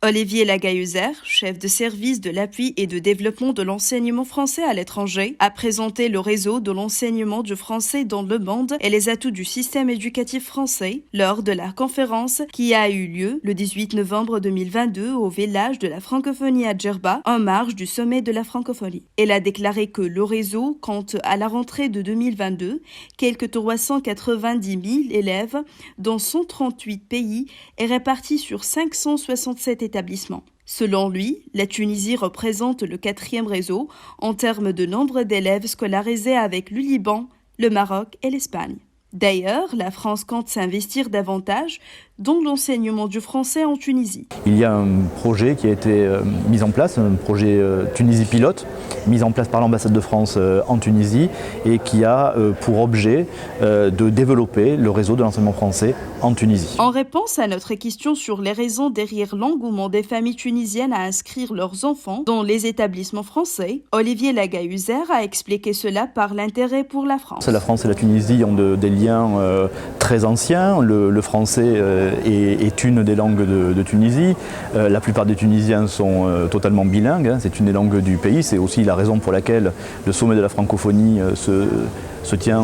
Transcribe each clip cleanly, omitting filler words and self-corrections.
Olivier Lagahuzer, chef de service de l'appui et de développement de l'enseignement français à l'étranger, a présenté le réseau de l'enseignement du français dans le monde et les atouts du système éducatif français lors de la conférence qui a eu lieu le 18 novembre 2022 au village de la francophonie à Djerba, en marge du sommet de la francophonie. Elle a déclaré que le réseau compte à la rentrée de 2022 quelques 390 000 élèves dans 138 pays et répartis sur 567 établissements. Selon lui, la Tunisie représente le 4e réseau en termes de nombre d'élèves scolarisés avec le Liban, le Maroc et l'Espagne. D'ailleurs, la France compte s'investir davantage dans l'enseignement du français en Tunisie. Il y a un projet qui a été mis en place, un projet Tunisie Pilote, mis en place par l'ambassade de France en Tunisie et qui a pour objet de développer le réseau de l'enseignement français en Tunisie. En réponse à notre question sur les raisons derrière l'engouement des familles tunisiennes à inscrire leurs enfants dans les établissements français, Olivier Lagahuzer a expliqué cela par l'intérêt pour la France. La France et la Tunisie ont des liens très anciens. Le français est une des langues de Tunisie. La plupart des Tunisiens sont totalement bilingues. C'est une des langues du pays. C'est aussi la raison pour laquelle le sommet de la francophonie se tient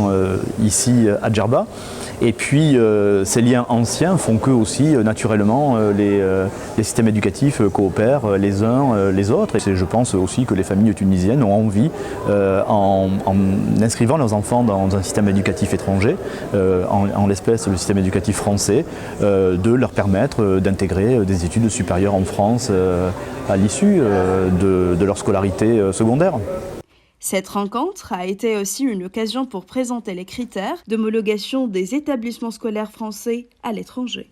ici à Djerba. Et puis ces liens anciens font que aussi naturellement les systèmes éducatifs coopèrent les uns les autres. Et je pense aussi que les familles tunisiennes ont envie, en inscrivant leurs enfants dans un système éducatif étranger, en l'espèce le système éducatif français, de leur permettre d'intégrer des études supérieures en France à l'issue de leur scolarité secondaire. Cette rencontre a été aussi une occasion pour présenter les critères d'homologation des établissements scolaires français à l'étranger.